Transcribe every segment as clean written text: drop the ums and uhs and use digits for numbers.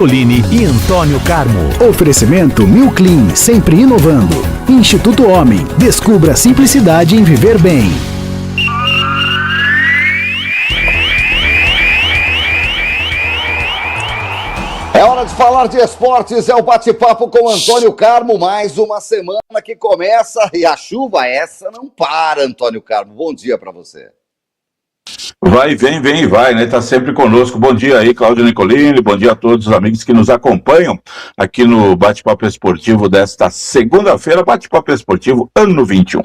Oline e Antônio Carmo. Oferecimento Mil Clean, sempre inovando. Instituto Homem, descubra a simplicidade em viver bem. É hora de falar de esportes, é o bate-papo com Antônio Carmo, mais uma semana que começa e a chuva essa não para, Antônio Carmo. Bom dia para você. Vai, vem e vai, né? Tá sempre conosco. Bom dia aí, Cláudio Nicolini. Bom dia a todos os amigos que nos acompanham aqui no Bate-Papo Esportivo desta segunda-feira, Bate-Papo Esportivo ano 21.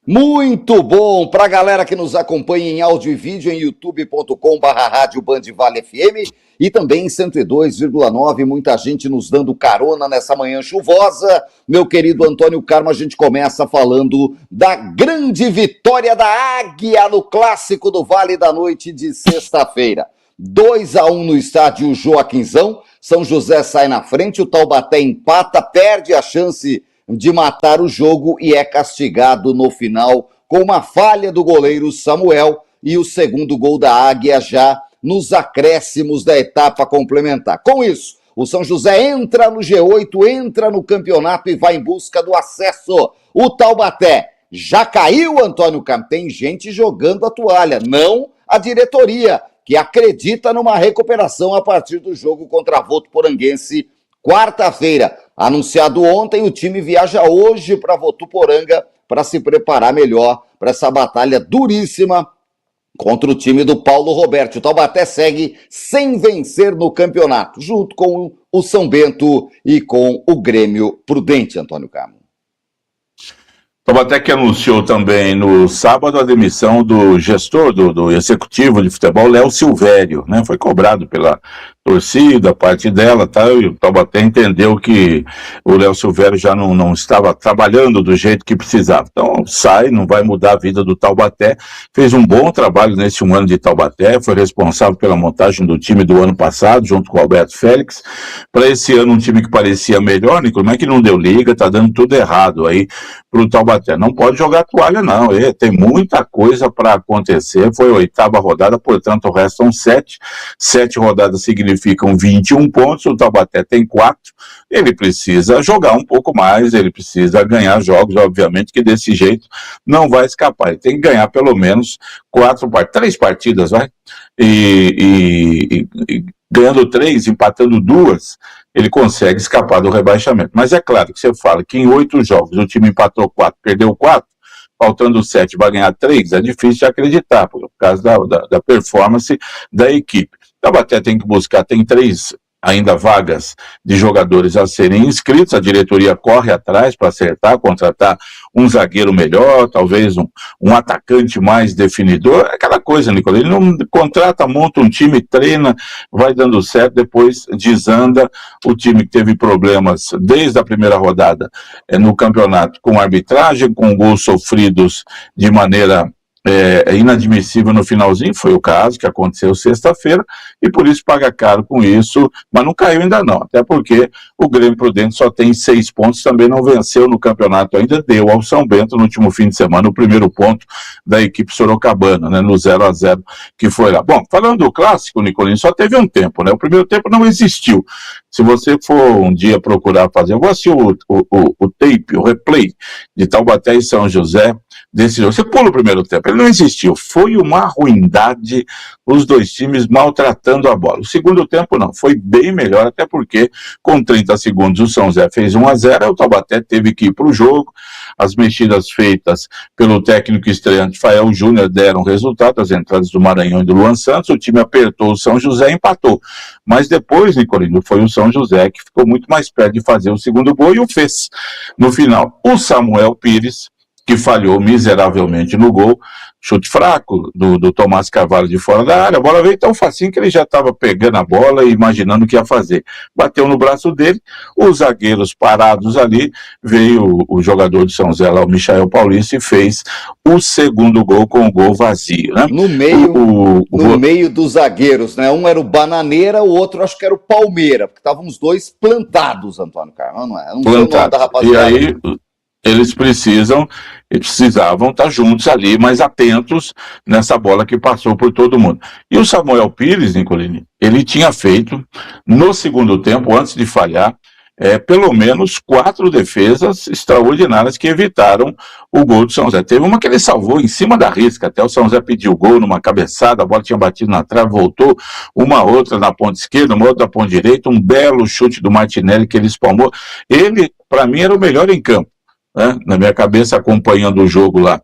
Muito bom! Para a galera que nos acompanha em áudio e vídeo em youtube.com/rádio Bandvale FM e também em 102,9, muita gente nos dando carona nessa manhã chuvosa. Meu querido Antônio Carmo, a gente começa falando da grande vitória da Águia no Clássico do Vale da Noite de sexta-feira. 2-1 no estádio Joaquinzão, São José sai na frente, o Taubaté empata, perde a chance de matar o jogo e é castigado no final com uma falha do goleiro Samuel e o segundo gol da Águia já nos acréscimos da etapa complementar. Com isso, o São José entra no G8, entra no campeonato e vai em busca do acesso. O Taubaté já caiu, Antônio Carmo. Tem gente jogando a toalha, não a diretoria, que acredita numa recuperação a partir do jogo contra a Votuporanguense quarta-feira. Anunciado ontem, o time viaja hoje para Votuporanga para se preparar melhor para essa batalha duríssima contra o time do Paulo Roberto. O Taubaté segue sem vencer no campeonato, junto com o São Bento e com o Grêmio Prudente, Antônio Carmo. Taubaté que anunciou também no sábado a demissão do gestor do executivo de futebol, Léo Silvério, né? Foi cobrado pela torcida, parte dela, tá? E o Taubaté entendeu que o Léo Silvério já não estava trabalhando do jeito que precisava. Então sai, não vai mudar a vida do Taubaté. Fez um bom trabalho nesse um ano de Taubaté, foi responsável pela montagem do time do ano passado, junto com o Alberto Félix. Para esse ano, um time que parecia melhor, Nico, como é que não deu liga, tá dando tudo errado aí pro Taubaté. Não pode jogar toalha, não. Tem muita coisa para acontecer. Foi a 8ª rodada, portanto, restam 7. 7 rodadas significam 21 pontos, o Taubaté tem 4, ele precisa jogar um pouco mais, ele precisa ganhar jogos, obviamente que desse jeito não vai escapar, ele tem que ganhar pelo menos 3 partidas, vai, e ganhando 3, empatando 2, ele consegue escapar do rebaixamento. Mas é claro que você fala que em 8 jogos o time empatou 4, perdeu 4, faltando 7 vai ganhar 3, é difícil de acreditar, por causa da performance da equipe. Taubaté tem que buscar, tem 3 ainda vagas de jogadores a serem inscritos, a diretoria corre atrás para acertar, contratar um zagueiro melhor, talvez um atacante mais definidor, aquela coisa, Nicolas, ele não contrata, monta um time, treina, vai dando certo, depois desanda. O time que teve problemas desde a primeira rodada no campeonato, com arbitragem, com gols sofridos de maneira inadmissível no finalzinho, foi o caso que aconteceu sexta-feira, e por isso paga caro com isso, mas não caiu ainda não, até porque o Grêmio Prudente só tem 6 pontos, também não venceu no campeonato ainda, deu ao São Bento no último fim de semana o primeiro ponto da equipe sorocabana, né, no 0-0 que foi lá. Bom, falando do clássico, Nicolini, só teve um tempo, né, o primeiro tempo não existiu. Se você for um dia procurar fazer, eu vou assistir o tape, o replay de Taubaté e São José desse jogo, você pula o primeiro tempo, ele não existiu, foi uma ruindade, os dois times maltratando a bola. O segundo tempo não, foi bem melhor, até porque com 30 segundos o São José fez 1-0, o Taubaté teve que ir para o jogo, as mexidas feitas pelo técnico estreante Fael Júnior deram resultado, as entradas do Maranhão e do Luan Santos, o time apertou o São José e empatou, mas depois, Nicolino, foi o São José que ficou muito mais perto de fazer o segundo gol e o fez no final. O Samuel Pires, que falhou miseravelmente no gol, chute fraco do Tomás Carvalho de fora da área, a bola veio tão facinho que ele já estava pegando a bola e imaginando o que ia fazer. Bateu no braço dele, os zagueiros parados ali, veio o jogador de São José lá, o Michael Paulista, e fez o segundo gol com o gol vazio, né? No meio dos zagueiros, né? Um era o Bananeira, o outro acho que era o Palmeira, porque estavam os dois plantados, Antônio Carlos, não é? Não plantado. E aí Eles precisavam estar juntos ali, mais atentos nessa bola que passou por todo mundo. E o Samuel Pires, Nicolini, ele tinha feito, no segundo tempo, antes de falhar, pelo menos 4 defesas extraordinárias que evitaram o gol do São José. Teve uma que ele salvou em cima da risca, até o São José pediu o gol numa cabeçada, a bola tinha batido na trave, voltou, uma outra na ponta esquerda, uma outra na ponta direita, um belo chute do Martinelli que ele espalmou. Ele, para mim, era o melhor em campo. Na minha cabeça, acompanhando o jogo lá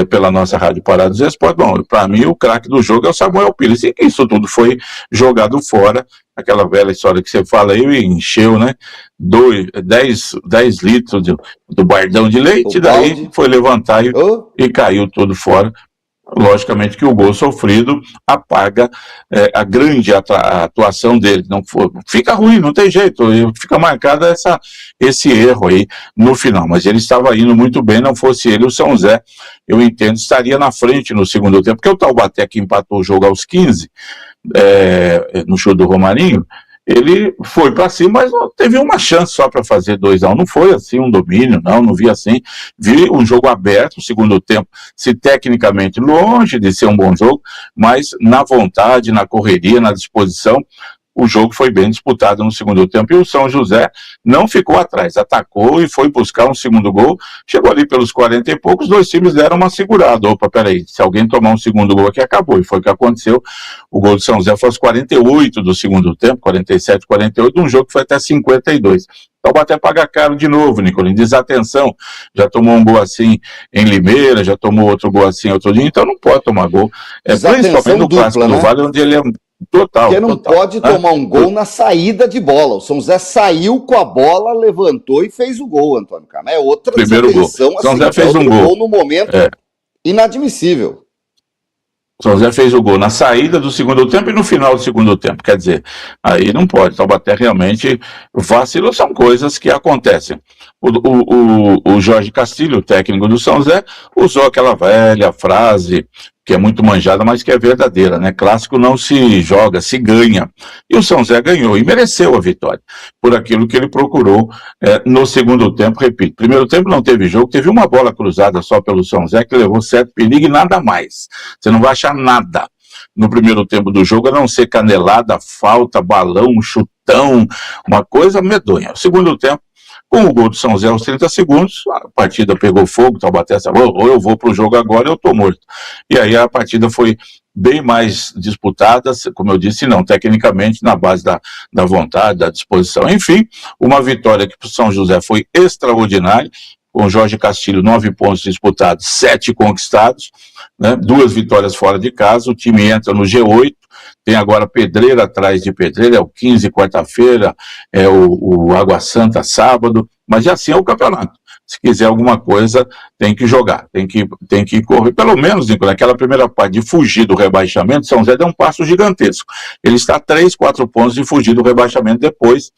pela nossa Rádio Pará dos Esportes, bom, para mim o craque do jogo é o Samuel Pires, e isso tudo foi jogado fora, aquela velha história que você fala aí, encheu, né, 10 litros do bardão de leite, daí foi levantar e caiu tudo fora. Logicamente que o gol sofrido apaga a grande atuação dele. Fica ruim, não tem jeito, fica marcado esse erro aí no final, mas ele estava indo muito bem, não fosse ele, o São José, eu entendo, estaria na frente no segundo tempo, porque o Taubaté que empatou o jogo aos 15, no show do Romarinho, ele foi para cima, mas teve uma chance só para fazer 2-1, não foi assim um domínio, não vi assim, vi um jogo aberto, o segundo tempo, se tecnicamente longe de ser um bom jogo, mas na vontade, na correria, na disposição, o jogo foi bem disputado no segundo tempo, e o São José não ficou atrás, atacou e foi buscar um segundo gol, chegou ali pelos 40 e poucos, os dois times deram uma segurada, peraí, se alguém tomar um segundo gol aqui, acabou, e foi o que aconteceu, o gol do São José foi aos 48 do segundo tempo, 47, 48, um jogo que foi até 52, então até pagar caro de novo, Nicolini, desatenção, já tomou um gol assim em Limeira, já tomou outro gol assim outro dia, então não pode tomar gol, principalmente no Clássico do Vale, onde ele é total. Porque não pode tomar um gol na saída de bola. O São José saiu com a bola, levantou e fez o gol, Antônio Carlos. É outra primeiro gol. Assim, São José fez um gol no momento inadmissível. O São José fez o gol na saída do segundo tempo e no final do segundo tempo. Quer dizer, aí não pode. Taubaté realmente vacilou, são coisas que acontecem. O Jorge Castilho, o técnico do São José, usou aquela velha frase que é muito manjada, mas que é verdadeira, né? Clássico não se joga, se ganha. E o São José ganhou e mereceu a vitória, por aquilo que ele procurou no segundo tempo, repito. Primeiro tempo não teve jogo, teve uma bola cruzada só pelo São José, que levou certo perigo e nada mais. Você não vai achar nada no primeiro tempo do jogo, a não ser canelada, falta, balão, chutão, uma coisa medonha. O segundo tempo, com o gol do São José aos 30 segundos, a partida pegou fogo, Taubaté falou, ou eu vou para o jogo agora, eu estou morto. E aí a partida foi bem mais disputada, como eu disse, não, tecnicamente, na base da vontade, da disposição. Enfim, uma vitória que para o São José foi extraordinária, com o Jorge Castilho, 9 pontos disputados, 7 conquistados, né, 2 vitórias fora de casa, o time entra no G8, tem agora Pedreira atrás de Pedreira, é o 15 quarta-feira, é o Água Santa sábado, mas assim é o campeonato. Se quiser alguma coisa, tem que jogar, tem que correr, pelo menos, Nicolas, naquela primeira parte de fugir do rebaixamento, São José deu um passo gigantesco. Ele está a 3, 4 pontos de fugir do rebaixamento, depois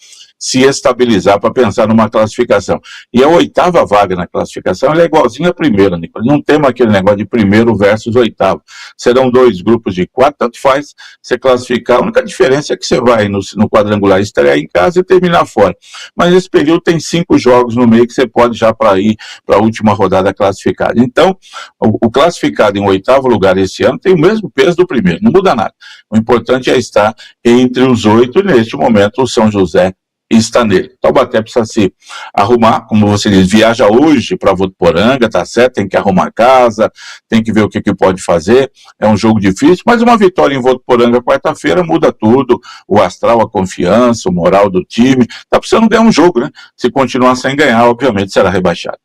se estabilizar para pensar numa classificação. E a 8ª vaga na classificação ela é igualzinha à primeira, Nicolas. Não tem aquele negócio de primeiro versus 8º. Serão 2 grupos de 4, tanto faz você classificar. A única diferença é que você vai no quadrangular estrear em casa e terminar fora. Mas esse período tem 5 jogos no meio que você pode já para ir para a última rodada classificada. Então, o classificado em 8º lugar esse ano tem o mesmo peso do primeiro, não muda nada. O importante é estar entre os 8 e neste momento o São José está nele. Taubaté precisa se arrumar, como você diz, viaja hoje para Votuporanga, tá certo, tem que arrumar a casa, tem que ver o que pode fazer, é um jogo difícil, mas uma vitória em Votuporanga quarta-feira muda tudo, o astral, a confiança, o moral do time, tá precisando ganhar um jogo, né? Se continuar sem ganhar, obviamente será rebaixado.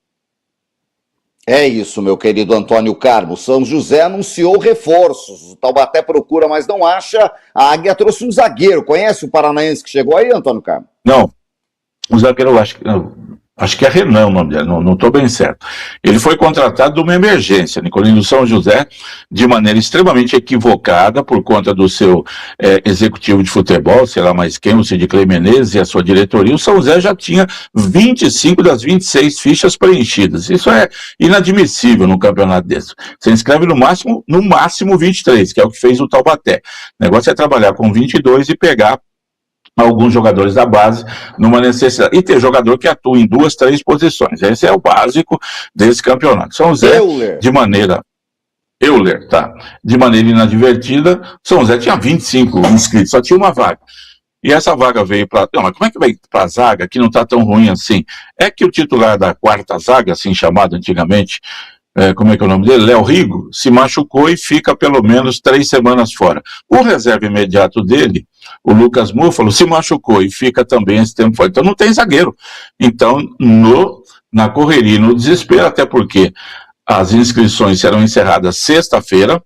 É isso, meu querido Antônio Carmo. São José anunciou reforços. O Taubaté procura, mas não acha. A Águia trouxe um zagueiro. Conhece o paranaense que chegou aí, Antônio Carmo? Não. O zagueiro, eu acho que é Renan o nome dele, não estou bem certo. Ele foi contratado de uma emergência, Nicolino São José, de maneira extremamente equivocada, por conta do seu executivo de futebol, sei lá mais quem, o Cid Clay Menezes e a sua diretoria. O São José já tinha 25 das 26 fichas preenchidas. Isso é inadmissível num campeonato desse. Você inscreve no máximo 23, que é o que fez o Taubaté. O negócio é trabalhar com 22 e pegar alguns jogadores da base numa necessidade. E ter jogador que atua em 2, 3 posições. Esse é o básico desse campeonato. São José, de maneira inadvertida, São José tinha 25 inscritos, só tinha uma vaga. E essa vaga veio para... Não, mas como é que vai para a zaga que não está tão ruim assim? É que o titular da quarta zaga, assim chamado antigamente, como é que é o nome dele? Léo Rigo, se machucou e fica pelo menos 3 semanas fora. O reserva imediato dele, o Lucas Múfalo, se machucou e fica também esse tempo fora. Então não tem zagueiro. Então, na correria, no desespero, até porque as inscrições serão encerradas sexta-feira,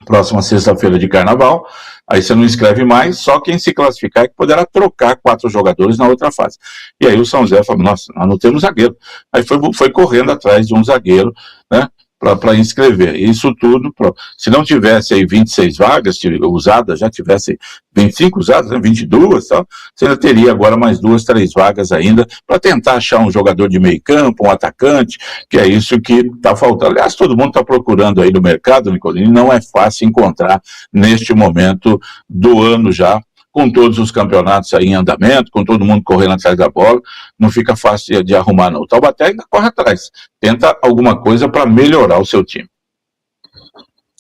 próxima sexta-feira de carnaval, aí você não inscreve mais, só quem se classificar é que poderá trocar 4 jogadores na outra fase. E aí o São José falou, nossa, nós não temos zagueiro. Aí foi correndo atrás de um zagueiro, né, para inscrever. Isso tudo, se não tivesse aí 26 vagas usadas, já tivesse 25 usadas, né, 22, tal, você ainda teria agora mais 2, 3 vagas ainda, para tentar achar um jogador de meio campo, um atacante, que é isso que está faltando. Aliás, todo mundo está procurando aí no mercado, Nicolini, não é fácil encontrar neste momento do ano já, com todos os campeonatos aí em andamento, com todo mundo correndo atrás da bola, não fica fácil de arrumar não. O Taubaté ainda corre atrás, tenta alguma coisa para melhorar o seu time.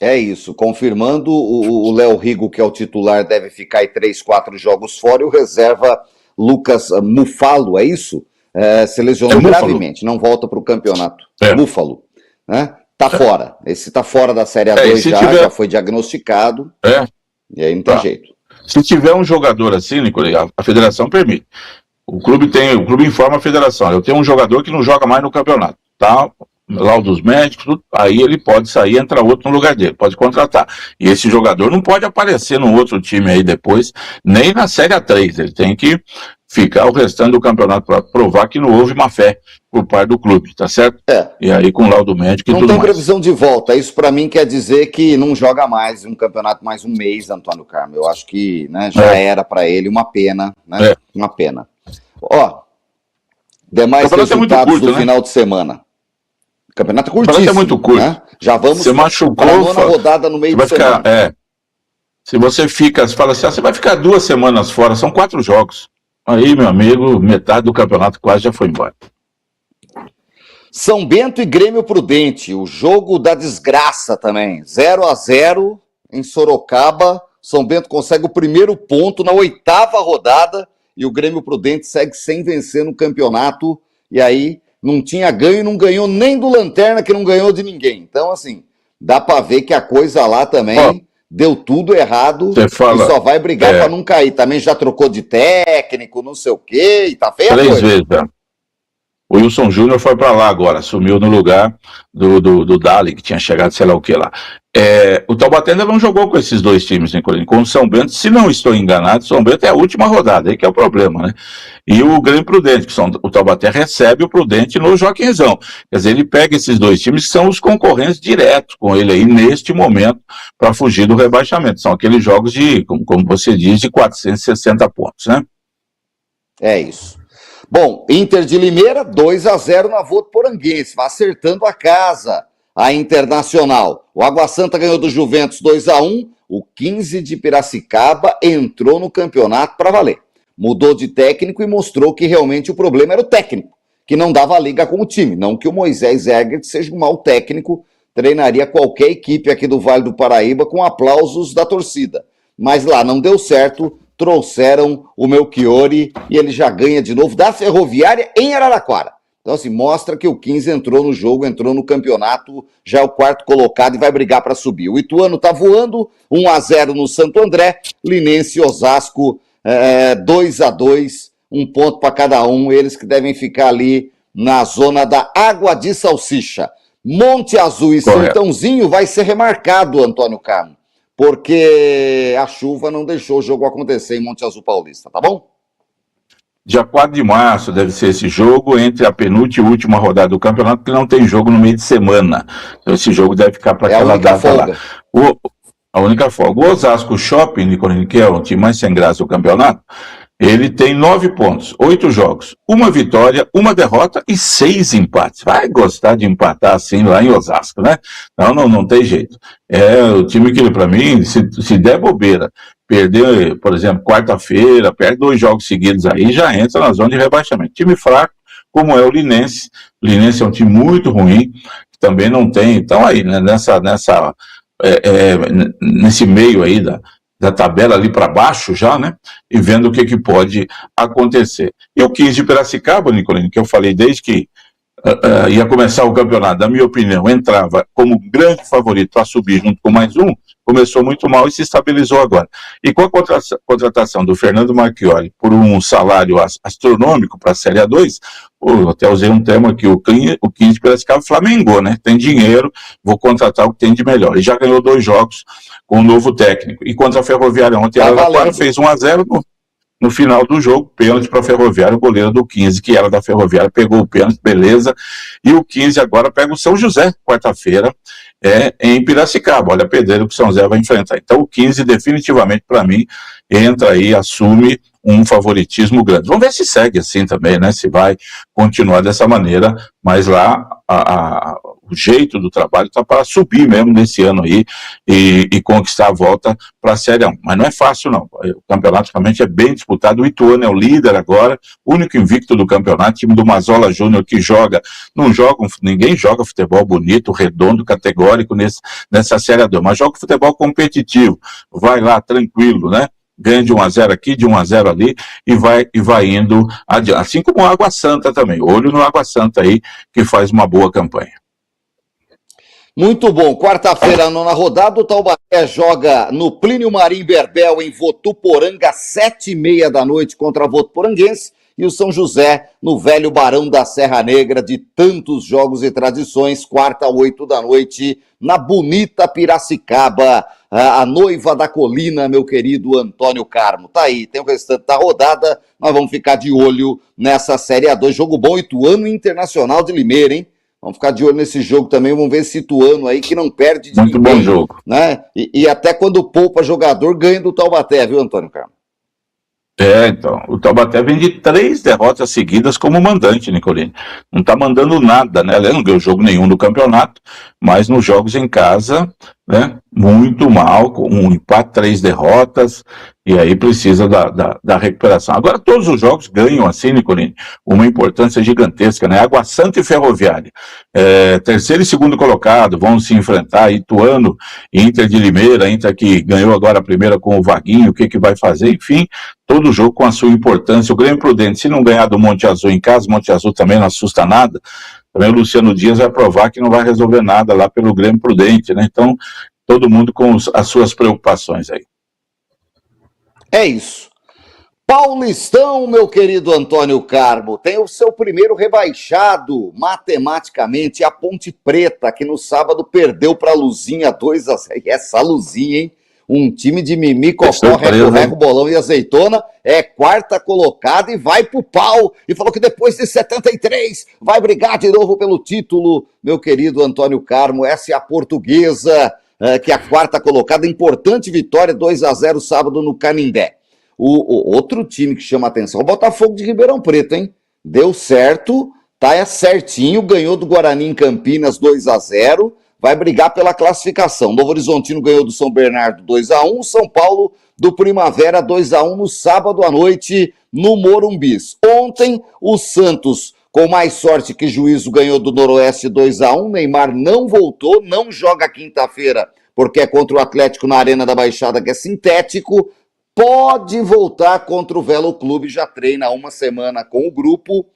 É isso, confirmando, o Léo Rigo, que é o titular, deve ficar aí 3, 4 jogos fora, e o reserva Lucas Múfalo, é isso? Se lesionou gravemente, não volta para o campeonato. Múfalo, né? Tá fora, esse tá fora da Série A2 já foi diagnosticado, e aí não tem jeito. Se tiver um jogador assim, Nicolai, a federação permite. O clube informa a federação. Eu tenho um jogador que não joga mais no campeonato, tá? Laudos médicos, tudo, aí ele pode sair, entra outro no lugar dele, pode contratar. E esse jogador não pode aparecer num outro time aí depois, nem na Série A3. Ele tem que ficar o restante do campeonato para provar que não houve má fé por parte do clube, tá certo? E aí com laudo médico e tudo mais. Não tem previsão de volta. Isso para mim quer dizer que não joga mais um campeonato mais um mês, Antônio Carmo. Eu acho que, né, já era para ele uma pena, né? Uma pena. Ó, demais resultados do final de semana. O campeonato é curtíssimo. É muito curto. Né? Já vamos para a nona rodada no meio de semana. Se você fala assim, você vai ficar 2 semanas fora, são 4 jogos. Aí, meu amigo, metade do campeonato quase já foi embora. São Bento e Grêmio Prudente, o jogo da desgraça também. 0-0 em Sorocaba. São Bento consegue o primeiro ponto na 8ª rodada e o Grêmio Prudente segue sem vencer no campeonato. E aí não tinha ganho e não ganhou nem do Lanterna, que não ganhou de ninguém. Então, assim, dá para ver que a coisa lá também deu tudo errado e só vai brigar para não cair. Também já trocou de técnico, não sei o quê, e tá feio. 3 vezes, O Wilson Júnior foi para lá agora, assumiu no lugar do Dali, que tinha chegado sei lá o que lá. O Taubaté ainda não jogou com esses 2 times, Nicolini, com o São Bento, se não estou enganado, São Bento é a última rodada, aí que é o problema, né? E o Grêmio Prudente, o Taubaté recebe o Prudente no Joaquinzão. Quer dizer, ele pega esses 2 times que são os concorrentes diretos com ele aí neste momento para fugir do rebaixamento. São aqueles jogos de, como você diz, de 460 pontos, né? É isso. Bom, Inter de Limeira, 2-0 na Votuporanguense, vai acertando a casa, a Internacional. O Água Santa ganhou do Juventus 2-1, o 15 de Piracicaba entrou no campeonato para valer. Mudou de técnico e mostrou que realmente o problema era o técnico, que não dava liga com o time. Não que o Moisés Egert seja um mau técnico, treinaria qualquer equipe aqui do Vale do Paraíba com aplausos da torcida. Mas lá não deu certo, trouxeram o Melchiori e ele já ganha de novo da Ferroviária em Araraquara. Então, assim, mostra que o 15 entrou no jogo, entrou no campeonato, já é o 4º colocado e vai brigar para subir. O Ituano tá voando, 1-0 no Santo André, Linense e Osasco, 2-2, 1 ponto para cada um, eles que devem ficar ali na zona da Água de Salsicha. Monte Azul e Sertãozinho vai ser remarcado, Antônio Carmo, porque a chuva não deixou o jogo acontecer em Monte Azul Paulista, tá bom? Dia 4 de março deve ser esse jogo, entre a penúltima e última rodada do campeonato, porque não tem jogo no meio de semana. Então esse jogo deve ficar para aquela data lá. A única folga. O Osasco Shopping, Nicolini, que é o time mais sem graça do campeonato, Ele tem 9 pontos, 8 jogos, 1 vitória, 1 derrota e 6 empates. Vai gostar de empatar assim lá em Osasco, né? Não tem jeito. É o time que, para mim, se der bobeira, perder, por exemplo, quarta-feira, perde 2 jogos seguidos aí, já entra na zona de rebaixamento. Time fraco, como é o Linense. O Linense é um time muito ruim, que também não tem. Então aí, né, nesse meio aí da tabela ali para baixo já, né? E vendo o que pode acontecer. E o 15 de Piracicaba, Nicolino, que eu falei desde que ia começar o campeonato, na minha opinião, entrava como grande favorito para subir junto com mais um, começou muito mal e se estabilizou agora. E com a contratação do Fernando Marchioli por um salário astronômico para a Série A2, até usei um termo aqui, o 15 de Piracicaba flamengou, né? Tem dinheiro, vou contratar o que tem de melhor. E já ganhou 2 jogos com um novo técnico. E contra a Ferroviária ontem, ela fez 1-0 no final do jogo, pênalti para a Ferroviária, o goleiro do 15, que era da Ferroviária, pegou o pênalti, beleza, e o 15 agora pega o São José, quarta-feira, em Piracicaba. Olha a pedreira que o São José vai enfrentar. Então o 15 definitivamente, para mim, entra aí, assume um favoritismo grande. Vamos ver se segue assim também, né, se vai continuar dessa maneira, mas lá o jeito do trabalho está para subir mesmo nesse ano aí e conquistar a volta para a Série A1. Mas não é fácil, não. O campeonato realmente é bem disputado. O Ituano é o líder agora, único invicto do campeonato, time do Mazola Júnior que ninguém joga futebol bonito, redondo, categórico nessa Série A2, mas joga futebol competitivo, vai lá tranquilo, né? Ganha de 1-0 aqui, de 1-0 ali, e vai indo adiante. Assim como o Água Santa também. Olho no Água Santa aí, que faz uma boa campanha. Muito bom. Quarta-feira, nona rodada, o Taubaté joga no Plínio Marim Berbel, em Votuporanga, 7h30 da noite contra a Votuporanguense, e o São José no velho Barão da Serra Negra, de tantos jogos e tradições, quarta, 8 da noite, na bonita Piracicaba, a noiva da colina, meu querido Antônio Carmo. Tá aí, tem o restante da rodada, nós vamos ficar de olho nessa Série A2. Jogo bom, Ituano Internacional de Limeira, hein? Vamos ficar de olho nesse jogo também, vamos ver esse Ituano aí que não perde de muito ninguém. Bom jogo. Né? E até quando poupa jogador, ganha do Taubaté, viu, Antônio Carmo? Então, o Taubaté vem de 3 derrotas seguidas como mandante, Nicolini. Não tá mandando nada, né? Ele não ganhou jogo nenhum no campeonato, mas nos jogos em casa, né? Muito mal, com um empate, 3 derrotas, e aí precisa da recuperação. Agora todos os jogos ganham assim, Nicolini, uma importância gigantesca, né? Água Santa e Ferroviária, terceiro e segundo colocado, vão se enfrentar, Ituano, Inter de Limeira, Inter que ganhou agora a primeira com o Vaguinho, o que vai fazer, enfim, todo jogo com a sua importância. O Grêmio Prudente, se não ganhar do Monte Azul em casa, Monte Azul também não assusta nada, também o Luciano Dias vai provar que não vai resolver nada lá pelo Grêmio Prudente, né? Então, todo mundo com as suas preocupações aí. É isso. Paulistão, meu querido Antônio Carmo, tem o seu primeiro rebaixado, matematicamente, a Ponte Preta, que no sábado perdeu para a Luzinha 2-0. Essa Luzinha, hein? Um time de Mimi, Cocó, Reco, Bolão e Azeitona, é quarta colocada e vai pro pau. E falou que depois de 73 vai brigar de novo pelo título. Meu querido Antônio Carmo, essa é a Portuguesa, que é a quarta colocada. Importante vitória, 2-0 sábado no Canindé. O outro time que chama atenção, o Botafogo de Ribeirão Preto, hein? Deu certo, tá certinho, ganhou do Guarani em Campinas 2-0. Vai brigar pela classificação. Novo Horizontino ganhou do São Bernardo 2-1, São Paulo do Primavera 2-1 no sábado à noite no Morumbis. Ontem, o Santos, com mais sorte que juízo, ganhou do Noroeste 2-1. Neymar não voltou, não joga quinta-feira, porque é contra o Atlético na Arena da Baixada, que é sintético. Pode voltar contra o Velo Clube, já treina há uma semana com o grupo,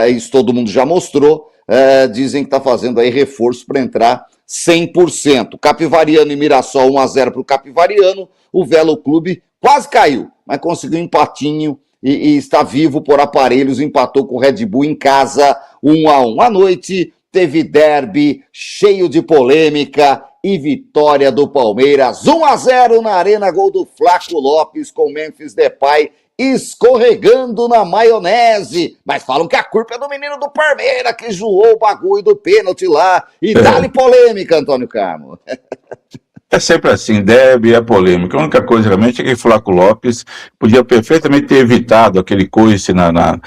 isso todo mundo já mostrou. Dizem que está fazendo aí reforço para entrar 100%. Capivariano e Mirassol 1-0 para o Capivariano. O Velo Clube quase caiu, mas conseguiu um empatinho e está vivo por aparelhos. Empatou com o Red Bull em casa 1-1. À noite teve derby cheio de polêmica e vitória do Palmeiras 1-0 na Arena. Gol do Flaco Lopes com Memphis Depay escorregando na maionese, mas falam que a culpa é do menino do Palmeiras que zoou o bagulho do pênalti lá, e dá-lhe polêmica, Antônio Carmo. É sempre assim, deve, é polêmica. A única coisa realmente é que Flávio Lopes podia perfeitamente ter evitado aquele coice na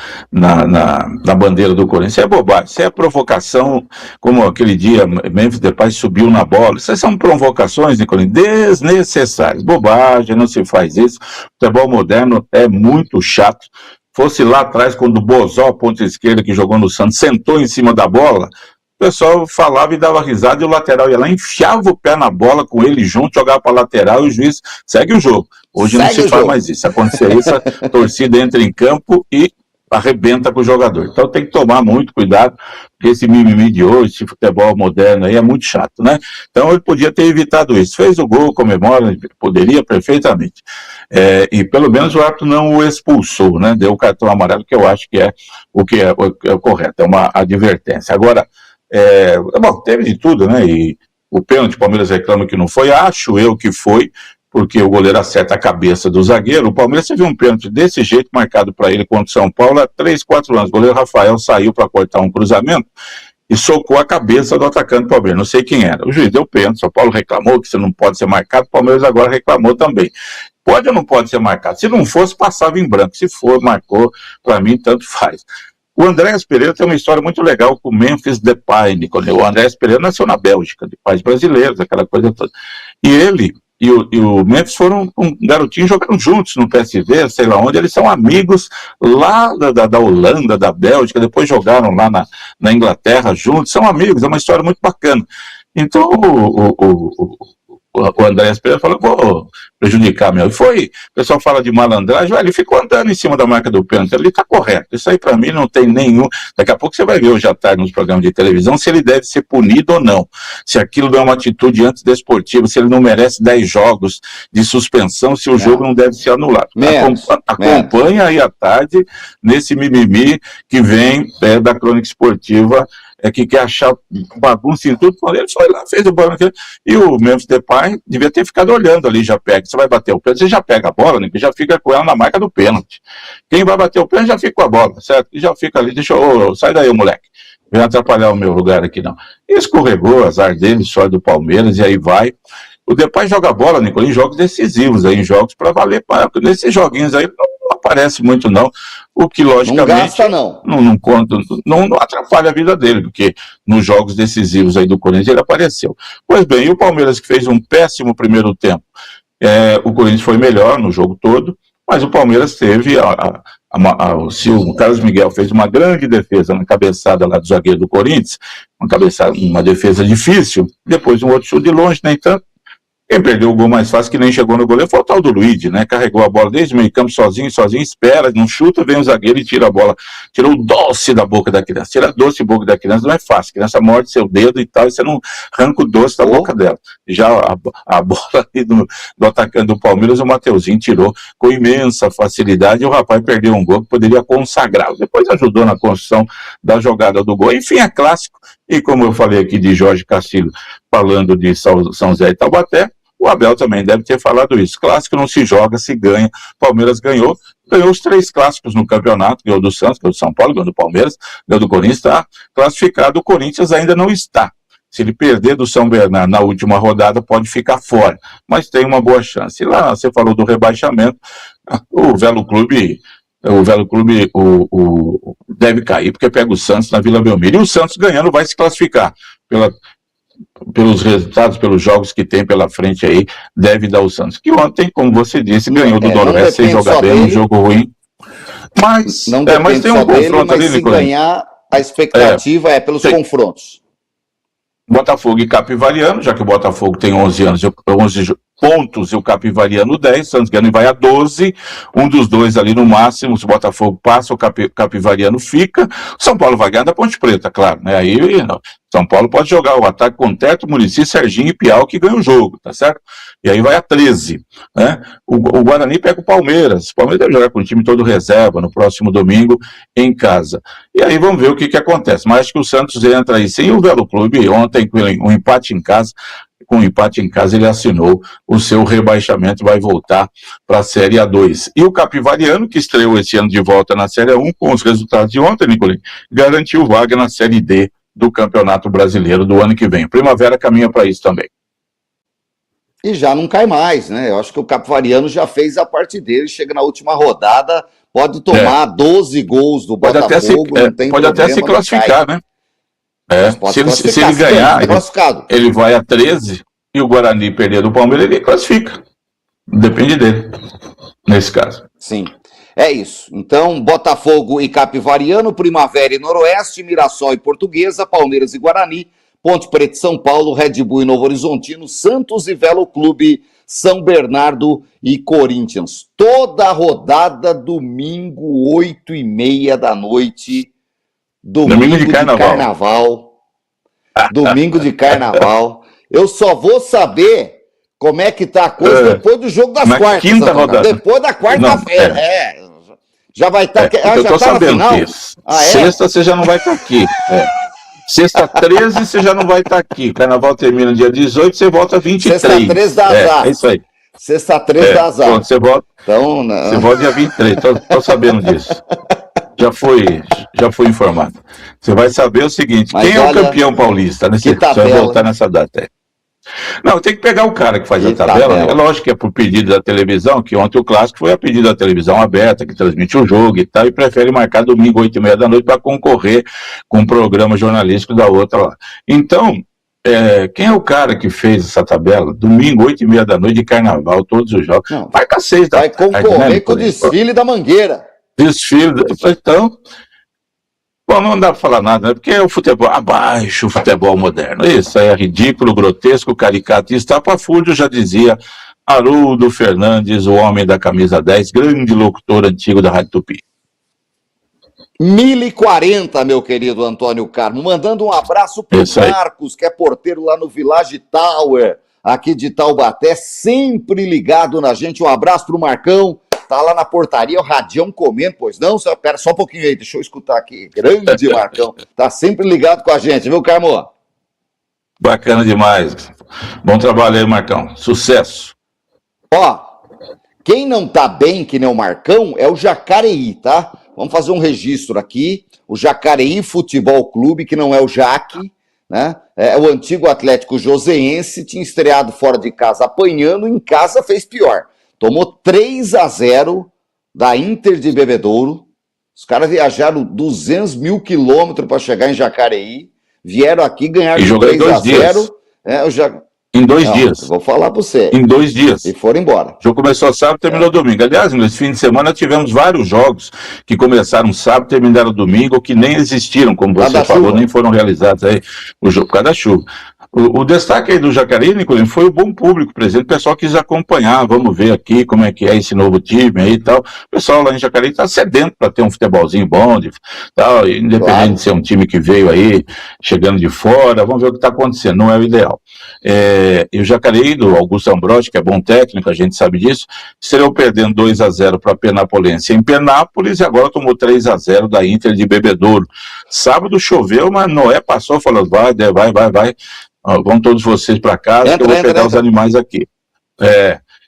bandeira do Corinthians. Isso é bobagem, isso é provocação, como aquele dia Memphis Depay subiu na bola. Isso são provocações, Nicolinho, desnecessárias. Bobagem, não se faz isso. O futebol moderno é muito chato. Fosse lá atrás, quando o Bozó, ponta esquerda, que jogou no Santos, sentou em cima da bola, o pessoal falava e dava risada, e o lateral ia lá, enfiava o pé na bola com ele junto, jogava para a lateral e o juiz segue o jogo. Hoje não se faz mais isso. Se acontecer isso, a torcida entra em campo e arrebenta com o jogador. Então tem que tomar muito cuidado, porque esse mimimi de hoje, esse futebol moderno aí é muito chato, né? Então ele podia ter evitado isso. Fez o gol, comemora, poderia perfeitamente. E pelo menos o árbitro não o expulsou, né? Deu o cartão amarelo, que eu acho que é o correto, é uma advertência. Agora, bom, teve de tudo, né? E o pênalti, o Palmeiras reclama que não foi, acho eu que foi, porque o goleiro acerta a cabeça do zagueiro. O Palmeiras teve um pênalti desse jeito marcado para ele contra o São Paulo há 3, 4 anos. O goleiro Rafael saiu para cortar um cruzamento e socou a cabeça do atacante do Palmeiras, não sei quem era. O juiz deu pênalti, São Paulo reclamou que isso não pode ser marcado, o Palmeiras agora reclamou também. Pode ou não pode ser marcado? Se não fosse, passava em branco. Se for, marcou, para mim, tanto faz. O Andrés Pereira tem uma história muito legal com o Memphis Depay, Nicolas. O Andrés Pereira nasceu na Bélgica, de pais brasileiros, aquela coisa toda. E ele e o Memphis foram um garotinho, jogaram juntos no PSV, sei lá onde, eles são amigos lá da Holanda, da Bélgica, depois jogaram lá na Inglaterra juntos, são amigos, é uma história muito bacana. Então o Andrés Pereira falou, vou prejudicar meu. O pessoal fala de malandragem, ele ficou andando em cima da marca do pênalti, ele está correto. Isso aí para mim não tem nenhum. Daqui a pouco você vai ver hoje à tarde nos programas de televisão se ele deve ser punido ou não. Se aquilo não é uma atitude antidesportiva, se ele não merece 10 jogos de suspensão, se o jogo não deve ser anulado. Acompanha aí à tarde nesse mimimi que vem da crônica esportiva, que quer achar bagunça em tudo. Ele foi lá, fez o banco, e o Memphis Depay devia ter ficado olhando ali, já pega, você vai bater o pênalti, você já pega a bola, né, já fica com ela na marca do pênalti. Quem vai bater o pênalti já fica com a bola, certo? E já fica ali, sai daí, moleque, vem atrapalhar o meu lugar aqui não. E escorregou, azar dele, só do Palmeiras, e aí vai. O Depay joga bola, Nicolas, em jogos decisivos, aí, em jogos para valer, nesses joguinhos aí não aparece muito não, o que logicamente não gasta, não conta, não atrapalha a vida dele, porque nos jogos decisivos aí do Corinthians ele apareceu. Pois bem, e o Palmeiras que fez um péssimo primeiro tempo, o Corinthians foi melhor no jogo todo, mas o Palmeiras teve o Carlos Miguel fez uma grande defesa na cabeçada lá do zagueiro do Corinthians, uma defesa difícil, depois um outro chute de longe, nem tanto. Quem perdeu o gol mais fácil, que nem chegou no goleiro, foi o tal do Luigi, né? Carregou a bola desde o meio campo sozinho, espera, não chuta, vem o zagueiro e tira a bola. Tirou o doce da boca da criança. Tirar doce da boca da criança não é fácil. A criança morde seu dedo e tal, e você não arranca o doce da boca dela. Já a bola ali do atacante do Palmeiras, o Mateuzinho tirou com imensa facilidade, e o rapaz perdeu um gol que poderia consagrá-lo. Depois ajudou na construção da jogada do gol. Enfim, é clássico. E como eu falei aqui de Jorge Castilho, falando de São José e Taubaté, o Abel também deve ter falado isso. Clássico não se joga, se ganha. Palmeiras ganhou os 3 clássicos no campeonato, ganhou do Santos, ganhou do São Paulo, ganhou do Palmeiras, ganhou do Corinthians, está classificado. O Corinthians ainda não está. Se ele perder do São Bernardo na última rodada, pode ficar fora, mas tem uma boa chance. E lá você falou do rebaixamento, o Velo Clube deve cair, porque pega o Santos na Vila Belmiro, e o Santos ganhando vai se classificar pelos resultados, pelos jogos que tem pela frente aí, deve dar o Santos, que ontem, como você disse, ganhou do Noroeste sem jogar bem, um jogo ruim, mas tem um confronto ali, se ganhar, a expectativa é pelos confrontos. Botafogo e Capivariano, já que o Botafogo tem 11 pontos e o Capivariano 10, Santos ganha e vai a 12, um dos dois ali no máximo, se o Botafogo passa, o Capivariano fica, São Paulo vai ganhar da Ponte Preta, claro, né? Aí São Paulo pode jogar o ataque com Teto, Muricy, Serginho e Piau, que ganha o jogo, tá certo? E aí vai a 13, né? O Guarani pega o Palmeiras deve jogar com o time todo reserva no próximo domingo em casa. E aí vamos ver o que acontece, mas acho que o Santos entra aí sem o Velo Clube, ontem com um empate em casa, ele assinou o seu rebaixamento, vai voltar para a Série A2. E o Capivariano, que estreou esse ano de volta na Série A1, com os resultados de ontem, Nicolinho, garantiu vaga na Série D do Campeonato Brasileiro do ano que vem. Primavera caminha para isso também. E já não cai mais, né? Eu acho que o Capivariano já fez a parte dele, chega na última rodada, pode tomar 12 gols do Botafogo, não tem pode problema, até se classificar, né? Se ele ganhar, ele vai a 13 e o Guarani perder do Palmeiras, ele classifica. Depende dele, nesse caso. Sim, é isso. Então, Botafogo e Capivariano, Primavera e Noroeste, Mirassol e Portuguesa, Palmeiras e Guarani, Ponte Preta e São Paulo, Red Bull e Novo Horizontino, Santos e Velo Clube, São Bernardo e Corinthians. Toda a rodada, domingo, 8h30 da noite. Domingo de carnaval. Domingo de carnaval. Eu só vou saber como é que tá a coisa depois do jogo das quartas. Quinta rodada. Depois da quarta-feira. Já vai estar... eu tô sabendo que sexta você já não vai estar aqui. Sexta 13 você já não vai estar aqui. Carnaval termina dia 18, você volta 23. Sexta 13 dá azar. É isso aí. Sexta 13 dá azar. Pronto, você volta, você volta dia 23. Tô sabendo disso. Já fui informado. Você vai saber o seguinte, quem é o campeão paulista? Né? Você vai voltar nessa data. Não, tem que pegar o cara que faz a tabela. É lógico que é por pedido da televisão, que ontem o clássico foi a pedido da televisão aberta, que transmite o jogo e tal, e prefere marcar domingo, 8h30 da noite, para concorrer com o programa jornalístico da outra lá. Então, quem é o cara que fez essa tabela? Domingo, 8h30 da noite, de carnaval, todos os jogos. Não, vai com 6 da tarde. Vai concorrer com o desfile da Mangueira. Então... Bom, não dá pra falar nada, né? Porque é o futebol, abaixo o futebol moderno. Isso aí é ridículo, grotesco, caricato e estapafúrdio, já dizia Haroldo Fernandes, o homem da camisa 10, grande locutor antigo da Rádio Tupi. 1040, meu querido Antônio Carmo, mandando um abraço pro Marcos, que é porteiro lá no Village Tower, aqui de Taubaté, sempre ligado na gente. Um abraço pro Marcão. Tá lá na portaria, o Radião comendo, pois não? Pera só um pouquinho aí, deixa eu escutar aqui. Grande Marcão. Tá sempre ligado com a gente, viu, Carmo? Bacana demais. Bom trabalho aí, Marcão. Sucesso. Ó, quem não tá bem, que nem o Marcão, é o Jacareí, tá? Vamos fazer um registro aqui. O Jacareí Futebol Clube, que não é o Jaque, né? É o antigo Atlético Joseense, tinha estreado fora de casa apanhando, em casa fez pior. Tomou 3-0 da Inter de Bebedouro. Os caras viajaram 200 mil quilômetros para chegar em Jacareí. Vieram aqui, ganharam 3-0. Em 2 dias. Vou falar para você. Em 2 dias. E foram embora. O jogo começou sábado e terminou domingo. Aliás, nesse fim de semana tivemos vários jogos que começaram sábado e terminaram domingo, que nem existiram, como você falou, nem foram realizados aí o jogo por causa da chuva. O destaque aí do Jacareí, Nicolino, foi o bom público presente. O pessoal quis acompanhar, vamos ver aqui como é que é esse novo time aí e tal. O pessoal lá em Jacareí está sedento para ter um futebolzinho bom, tal, independente de ser um time que veio aí, chegando de fora. Vamos ver o que está acontecendo, não é o ideal. E o Jacareí, do Augusto Ambrotti, que é bom técnico, a gente sabe disso, estreou perdendo 2-0 para a Penapolense em Penápolis e agora tomou 3-0 da Inter de Bebedouro. Sábado choveu, mas Noé passou, falou, vai. Vão todos vocês para casa, que eu vou pegar os animais aqui.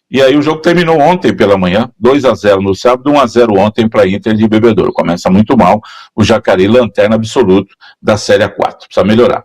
E aí o jogo terminou ontem pela manhã, 2-0 no sábado, 1-0 ontem para a Inter de Bebedouro. Começa muito mal, o Jacareí, lanterna absoluto da Série A4. Precisa melhorar.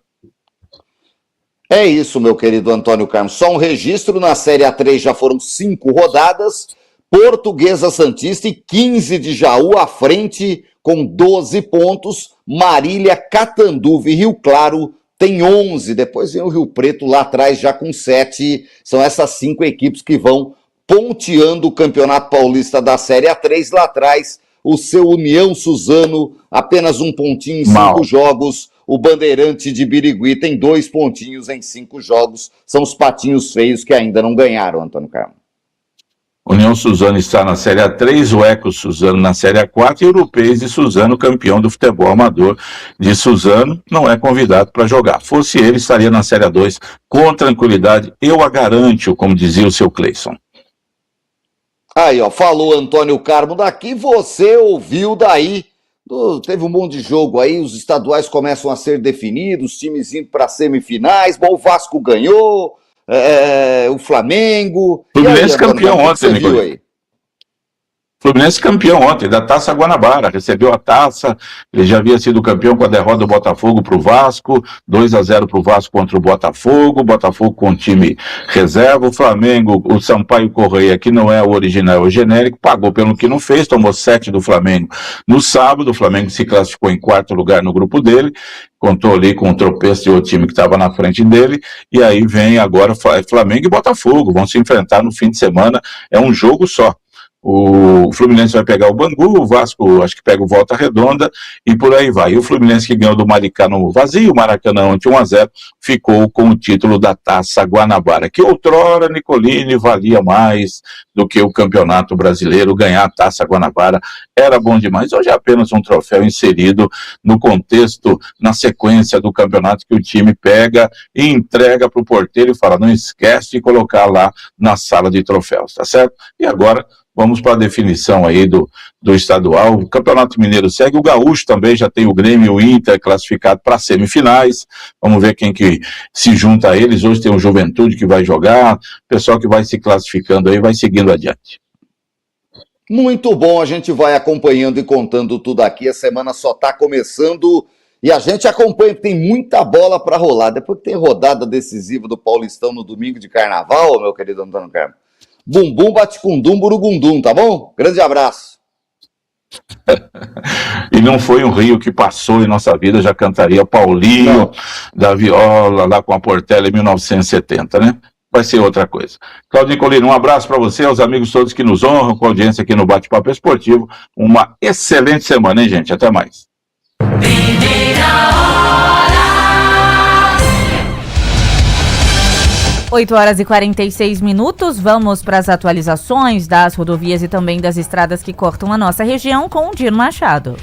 É isso, meu querido Antônio Carmo. Só um registro, na Série A3 já foram 5 rodadas. Portuguesa Santista e 15 de Jaú à frente com 12 pontos. Marília, Catanduva e Rio Claro tem 11, depois vem o Rio Preto lá atrás já com 7, são essas 5 equipes que vão ponteando o Campeonato Paulista da Série A3, lá atrás o seu União Suzano, apenas 1 pontinho em 5 jogos, o Bandeirante de Birigui tem 2 pontinhos em 5 jogos, são os patinhos feios que ainda não ganharam, Antônio Carmo. União Suzano está na Série A3, o Eco Suzano na Série A4 e o Europeus de Suzano, campeão do futebol amador de Suzano, não é convidado para jogar. Fosse ele, estaria na Série A2 com tranquilidade, eu a garanto, como dizia o seu Cleison. Aí, ó, falou Antônio Carmo daqui, você ouviu daí, teve um monte de jogo aí, os estaduais começam a ser definidos, os times indo para semifinais, bom, o Vasco ganhou... o Flamengo. Fluminense campeão ontem, Nicolino. Fluminense campeão ontem da Taça Guanabara, recebeu a taça, ele já havia sido campeão com a derrota do Botafogo para o Vasco, 2-0 para o Vasco contra o Botafogo com o time reserva. O Flamengo, o Sampaio Correia, que não é o original, é o genérico, pagou pelo que não fez, tomou 7 do Flamengo no sábado. O Flamengo se classificou em 4º lugar no grupo dele, contou ali com o tropeço de outro time que estava na frente dele, e aí vem agora Flamengo e Botafogo, vão se enfrentar no fim de semana, é um jogo só. O Fluminense vai pegar o Bangu, o Vasco acho que pega o Volta Redonda e por aí vai. E o Fluminense, que ganhou do Maricá no vazio, o Maracanã ontem 1-0, ficou com o título da Taça Guanabara, que outrora, Nicolini, valia mais do que o Campeonato Brasileiro. Ganhar a Taça Guanabara era bom demais. Hoje é apenas um troféu inserido no contexto, na sequência do campeonato, que o time pega e entrega para o porteiro e fala, não esquece de colocar lá na sala de troféus, tá certo? E agora vamos para a definição aí do estadual. O Campeonato Mineiro segue, o Gaúcho também já tem o Grêmio e o Inter classificado para semifinais. Vamos ver quem que se junta a eles. Hoje tem o Juventude que vai jogar, o pessoal que vai se classificando aí vai seguindo adiante. Muito bom, a gente vai acompanhando e contando tudo aqui. A semana só está começando e a gente acompanha, tem muita bola para rolar. Depois que tem rodada decisiva do Paulistão no domingo de carnaval, meu querido Antônio Carmo, bumbum bate com dum, burugundum, tá bom? Grande abraço. E não foi um Rio que passou em nossa vida, já cantaria Paulinho da Viola, lá com a Portela em 1970, né? Vai ser outra coisa. Claudinho Colina, um abraço para você, aos amigos todos que nos honram com a audiência aqui no Bate-Papo Esportivo. Uma excelente semana, hein, gente? Até mais. 8h46, vamos para as atualizações das rodovias e também das estradas que cortam a nossa região com o Dino Machado.